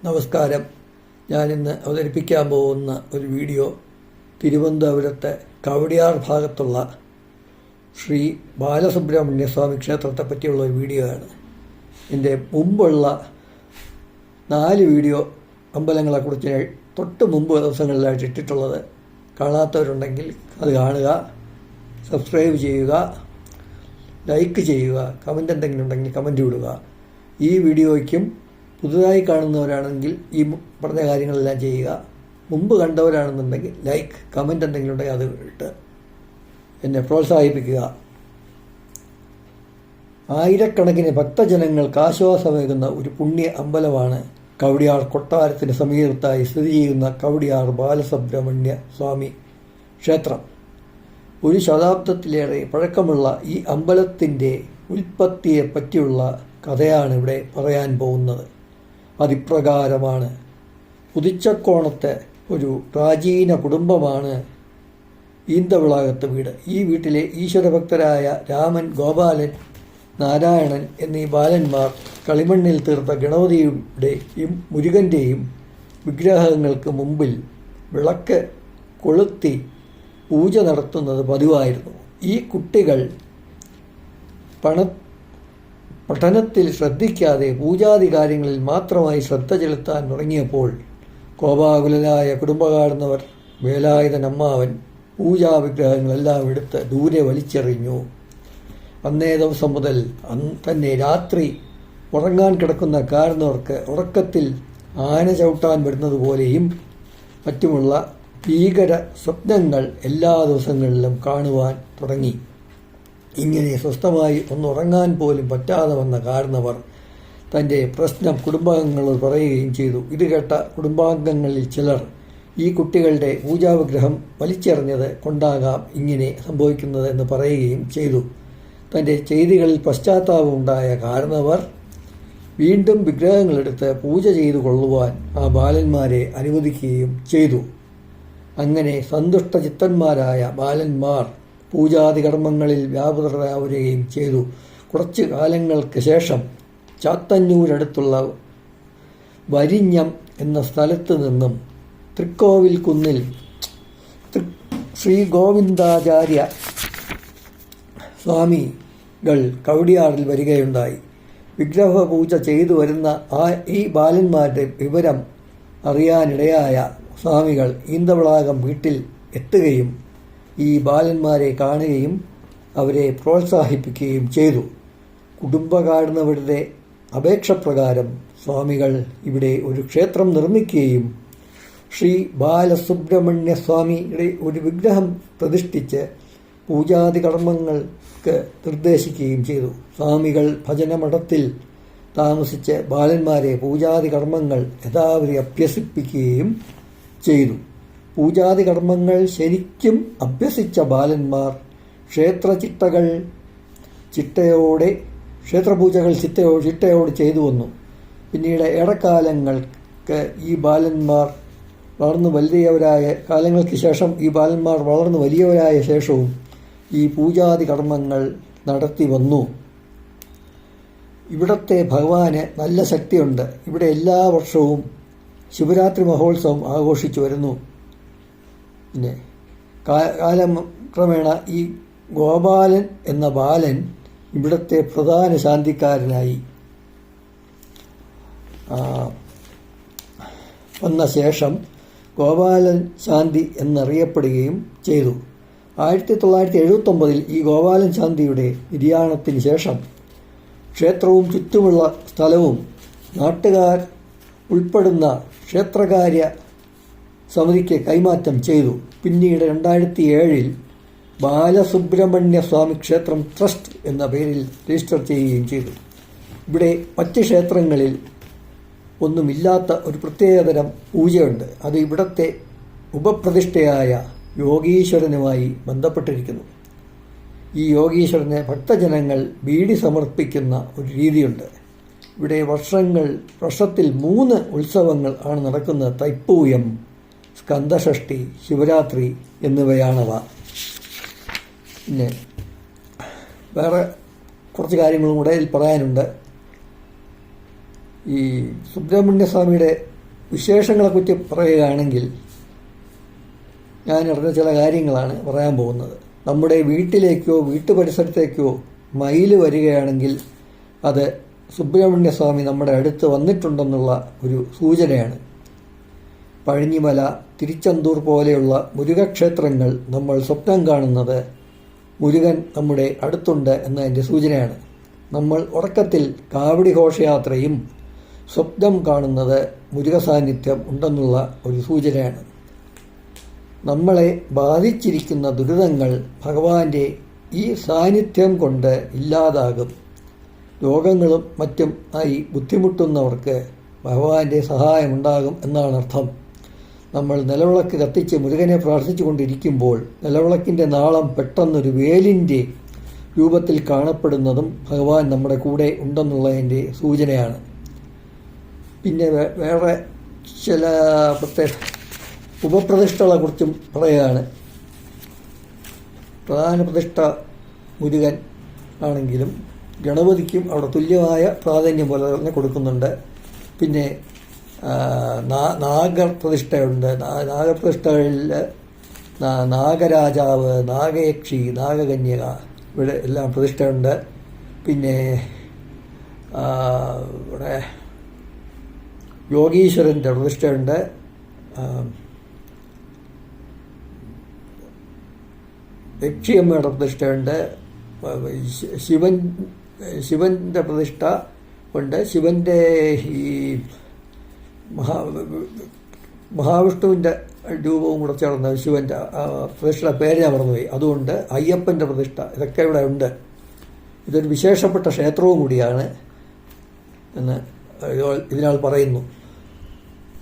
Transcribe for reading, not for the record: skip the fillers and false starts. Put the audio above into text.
നമസ്കാരം. ഞാനിന്ന് അവതരിപ്പിക്കാൻ പോകുന്ന ഒരു വീഡിയോ തിരുവനന്തപുരത്തെ കവടിയാർ ഭാഗത്തുള്ള ശ്രീ ബാലസുബ്രഹ്മണ്യ സ്വാമി ക്ഷേത്രത്തെ പറ്റിയുള്ള ഒരു വീഡിയോ ആണ്. എൻ്റെ മുമ്പുള്ള 4 വീഡിയോ അമ്പലങ്ങളെക്കുറിച്ച് തൊട്ട് മുമ്പ് ദിവസങ്ങളിലായിട്ട് ഇട്ടിട്ടുള്ളത്. കാണാത്തവരുണ്ടെങ്കിൽ അത് കാണുക, സബ്സ്ക്രൈബ് ചെയ്യുക, ലൈക്ക് ചെയ്യുക, കമൻ്റ് എന്തെങ്കിലും ഉണ്ടെങ്കിൽ കമൻ്റ് വിടുക. ഈ വീഡിയോയ്ക്കും പുതുതായി കാണുന്നവരാണെങ്കിൽ ഈ പറഞ്ഞ കാര്യങ്ങളെല്ലാം ചെയ്യുക. മുമ്പ് കണ്ടവരാണെന്നുണ്ടെങ്കിൽ ലൈക്ക്, കമൻ്റ് എന്തെങ്കിലും ഉണ്ടെങ്കിൽ അത് ഇട്ട് എന്നെ പ്രോത്സാഹിപ്പിക്കുക. ആയിരക്കണക്കിന് ഭക്തജനങ്ങൾക്ക് ആശ്വാസമേകുന്ന ഒരു പുണ്യ അമ്പലമാണ് കവടിയാർ കൊട്ടാരത്തിന് സമീപത്തായി സ്ഥിതി ചെയ്യുന്ന കവടിയാർ ബാലസുബ്രഹ്മണ്യ സ്വാമി ക്ഷേത്രം. ഒരു ശതാബ്ദത്തിലേറെ പഴക്കമുള്ള ഈ അമ്പലത്തിൻ്റെ ഉൽപ്പത്തിയെ പറ്റിയുള്ള കഥയാണ് ഇവിടെ പറയാൻ പോകുന്നത്. അതിപ്രകാരമാണ്. പുതിച്ചക്കോണത്തെ ഒരു പ്രാചീന കുടുംബമാണ് ഈന്തവിളാകത്ത് വീട്. ഈ വീട്ടിലെ ഈശ്വരഭക്തരായ രാമൻ, ഗോപാലൻ, നാരായണൻ എന്നീ ബാലന്മാർ കളിമണ്ണിൽ തീർത്ത ഗണപതിയുടെയും മുരുകൻ്റെയും വിഗ്രഹങ്ങൾക്ക് മുമ്പിൽ വിളക്ക് കൊളുത്തി പൂജ നടത്തുന്നത് പതിവായിരുന്നു. ഈ കുട്ടികൾ പഠനത്തിൽ ശ്രദ്ധിക്കാതെ പൂജാതി കാര്യങ്ങളിൽ മാത്രമായി ശ്രദ്ധ ചെലുത്താൻ തുടങ്ങിയപ്പോൾ കോപാകുലനായ കുടുംബകാരണവർ വേലായുധൻ അമ്മാവൻ പൂജാവിഗ്രഹങ്ങളെല്ലാം എടുത്ത് ദൂരെ വലിച്ചെറിഞ്ഞു. അന്നേ ദിവസം മുതൽ തന്നെ രാത്രി ഉറങ്ങാൻ കിടക്കുന്ന കാരണവർക്ക് ഉറക്കത്തിൽ ആന ചവിട്ടാൻ വരുന്നത് പോലെയും മറ്റുമുള്ള ഭീകര സ്വപ്നങ്ങൾ എല്ലാ ദിവസങ്ങളിലും കാണുവാൻ തുടങ്ങി. ഇങ്ങനെ സ്വസ്ഥമായി ഒന്നുറങ്ങാൻ പോലും പറ്റാതെ വന്ന കാരണവർ തൻ്റെ പ്രശ്നം കുടുംബാംഗങ്ങളോട് പറയുകയും ചെയ്തു. ഇത് കേട്ട കുടുംബാംഗങ്ങളിൽ ചിലർ ഈ കുട്ടികളുടെ പൂജാവിഗ്രഹം വലിച്ചെറിഞ്ഞത് കൊണ്ടാകാം ഇങ്ങനെ സംഭവിക്കുന്നത് എന്ന് പറയുകയും ചെയ്തു. തൻ്റെ ചെയ്തികളിൽ പശ്ചാത്താപമുണ്ടായ കാരണവർ വീണ്ടും വിഗ്രഹങ്ങളെടുത്ത് പൂജ ചെയ്തു കൊള്ളുവാൻ ആ ബാലന്മാരെ അനുവദിക്കുകയും ചെയ്തു. അങ്ങനെ സന്തുഷ്ടചിത്തന്മാരായ ബാലന്മാർ പൂജാതി കർമ്മങ്ങളിൽ വ്യാപൃതരാവുകയും ചെയ്തു. കുറച്ചു കാലങ്ങൾക്ക് ശേഷം ചാത്തന്നൂരടുത്തുള്ള വരിഞ്ഞം എന്ന സ്ഥലത്ത് നിന്നും തൃക്കോവിൽ കുന്നിൽ ശ്രീ ഗോവിന്ദാചാര്യ സ്വാമികൾ കവടിയാറിൽ വരികയുണ്ടായി. വിഗ്രഹപൂജ ചെയ്തു വരുന്ന ഈ ബാലന്മാരുടെ വിവരം അറിയാനിടയായ സ്വാമികൾ ഈന്തവിളാകം വീട്ടിൽ എത്തുകയും ഈ ബാലന്മാരെ കാണുകയും അവരെ പ്രോത്സാഹിപ്പിക്കുകയും ചെയ്തു. കുടുംബകാരണവരുടെ അപേക്ഷപ്രകാരം സ്വാമികൾ ഇവിടെ ഒരു ക്ഷേത്രം നിർമ്മിക്കുകയും ശ്രീ ബാലസുബ്രഹ്മണ്യ സ്വാമിയുടെ ഒരു വിഗ്രഹം പ്രതിഷ്ഠിച്ച് പൂജാതി കർമ്മങ്ങൾക്ക് നിർദ്ദേശിക്കുകയും ചെയ്തു. സ്വാമികൾ ഭജനമഠത്തിൽ താമസിച്ച് ബാലന്മാരെ പൂജാതി കർമ്മങ്ങൾ യഥാവിധി അഭ്യസിപ്പിക്കുകയും ചെയ്തു. പൂജാതി കർമ്മങ്ങൾ ശരിക്കും അഭ്യസിച്ച ബാലന്മാർ ക്ഷേത്രപൂജകൾ ചിട്ടയോടെ ചെയ്തു വന്നു. പിന്നീട് ഏറെക്കാലങ്ങൾക്ക് ഈ ബാലന്മാർ കാലങ്ങൾക്ക് ശേഷം ഈ ബാലന്മാർ വളർന്നു വലിയവരായ ശേഷവും ഈ പൂജാതി കർമ്മങ്ങൾ നടത്തി വന്നു. ഇവിടത്തെ ഭഗവാന് നല്ല ശക്തിയുണ്ട്. ഇവിടെ എല്ലാ വർഷവും ശിവരാത്രി മഹോത്സവം ആഘോഷിച്ചു വരുന്നു. പിന്നെ കാലക്രമേണ ഈ ഗോപാലൻ എന്ന ബാലൻ ഇവിടത്തെ പ്രധാന ശാന്തിക്കാരനായി വന്ന ശേഷം ഗോപാലൻ ശാന്തി എന്നറിയപ്പെടുകയും ചെയ്തു. 1979 ഈ ഗോപാലൻ ശാന്തിയുടെ നിര്യാണത്തിന് ശേഷം ക്ഷേത്രവും ചുറ്റുമുള്ള സ്ഥലവും നാട്ടുകാർ ഉൾപ്പെടുന്ന ക്ഷേത്രകാര്യ സമിതിക്ക് കൈമാറ്റം ചെയ്തു. പിന്നീട് 2007 ബാലസുബ്രഹ്മണ്യ സ്വാമി ക്ഷേത്രം ട്രസ്റ്റ് എന്ന പേരിൽ രജിസ്റ്റർ ചെയ്യുകയും ചെയ്തു. ഇവിടെ മറ്റ് ക്ഷേത്രങ്ങളിൽ ഒന്നുമില്ലാത്ത ഒരു പ്രത്യേകതരം പൂജയുണ്ട്. അത് ഇവിടത്തെ ഉപപ്രതിഷ്ഠയായ യോഗീശ്വരനുമായി ബന്ധപ്പെട്ടിരിക്കുന്നു. ഈ യോഗീശ്വരന് ഭക്തജനങ്ങൾ ബീഡി സമർപ്പിക്കുന്ന ഒരു രീതിയുണ്ട്. ഇവിടെ വർഷത്തിൽ 3 ഉത്സവങ്ങൾ ആണ് നടക്കുന്നത്. തൈപ്പൂയം, സ്കന്ദഷഷ്ഠി, ശിവരാത്രി എന്നിവയാണവ. പിന്നെ വേറെ കുറച്ച് കാര്യങ്ങളും കൂടെ ഇതിൽ പറയാനുണ്ട്. ഈ സുബ്രഹ്മണ്യസ്വാമിയുടെ വിശേഷങ്ങളെക്കുറിച്ച് പറയുകയാണെങ്കിൽ ഞാനറിഞ്ഞ ചില കാര്യങ്ങളാണ് പറയാൻ പോകുന്നത്. നമ്മുടെ വീട്ടിലേക്കോ വീട്ടുപരിസരത്തേക്കോ മയിൽ വരികയാണെങ്കിൽ അത് സുബ്രഹ്മണ്യസ്വാമി നമ്മുടെ അടുത്ത് വന്നിട്ടുണ്ടെന്നുള്ള ഒരു സൂചനയാണ്. പഴനിമല, തിരുച്ചെന്തൂർ പോലെയുള്ള മുരുകക്ഷേത്രങ്ങൾ നമ്മൾ സ്വപ്നം കാണുന്നത് മുരുകൻ നമ്മുടെ അടുത്തുണ്ട് എന്നതിൻ്റെ സൂചനയാണ്. നമ്മൾ ഉറക്കത്തിൽ കാവടി ഘോഷയാത്രയും സ്വപ്നം കാണുന്നത് മുരുക സാന്നിധ്യം ഉണ്ടെന്നുള്ള ഒരു സൂചനയാണ്. നമ്മളെ ബാധിച്ചിരിക്കുന്ന ദുരിതങ്ങൾ ഭഗവാന്റെ ഈ സാന്നിധ്യം കൊണ്ട് ഇല്ലാതാകും. രോഗങ്ങളും മറ്റും ആയി ബുദ്ധിമുട്ടുന്നവർക്ക് ഭഗവാന്റെ സഹായമുണ്ടാകും എന്നാണ് അർത്ഥം. നമ്മൾ നിലവിളക്ക് കത്തിച്ച് മുരുകനെ പ്രാർത്ഥിച്ചു കൊണ്ടിരിക്കുമ്പോൾ നിലവിളക്കിൻ്റെ നാളം പെട്ടെന്നൊരു വേലിൻ്റെ രൂപത്തിൽ കാണപ്പെടുന്നതും ഭഗവാൻ നമ്മുടെ കൂടെ ഉണ്ടെന്നുള്ളതിൻ്റെ സൂചനയാണ്. പിന്നെ വേറെ ചില പ്രത്യേക ഉപപ്രതിഷ്ഠകളെക്കുറിച്ചും പറയുകയാണ്. പ്രധാന പ്രതിഷ്ഠ മുരുകൻ ആണെങ്കിലും ഗണപതിക്കും അവിടെ തുല്യമായ പ്രാധാന്യം പോലെ തന്നെ കൊടുക്കുന്നുണ്ട്. പിന്നെ നാഗപ്രതിഷ്ഠയുണ്ട്. നാഗപ്രതിഷ്ഠകളിൽ നാഗരാജാവ്, നാഗയക്ഷി, നാഗകന്യക ഇവിടെ എല്ലാം പ്രതിഷ്ഠയുണ്ട്. പിന്നെ ഇവിടെ യോഗീശ്വരൻ്റെ പ്രതിഷ്ഠയുണ്ട്. യക്ഷിയമ്മയുടെ പ്രതിഷ്ഠയുണ്ട്. ശിവൻ്റെ പ്രതിഷ്ഠ ഉണ്ട്. ശിവൻ്റെ ഈ മഹാവിഷ്ണുവിൻ്റെ രൂപവും കൂടെ ചേർന്ന് ശിവൻ്റെ പ്രതിഷ്ഠയുടെ പേര് ഞാൻ മറന്നുപോയി. അതുകൊണ്ട് അയ്യപ്പൻ്റെ പ്രതിഷ്ഠ ഇതൊക്കെ ഇവിടെ ഉണ്ട്. ഇതൊരു വിശേഷപ്പെട്ട ക്ഷേത്രവും കൂടിയാണ് എന്ന് ഇതിനാൽ പറയുന്നു.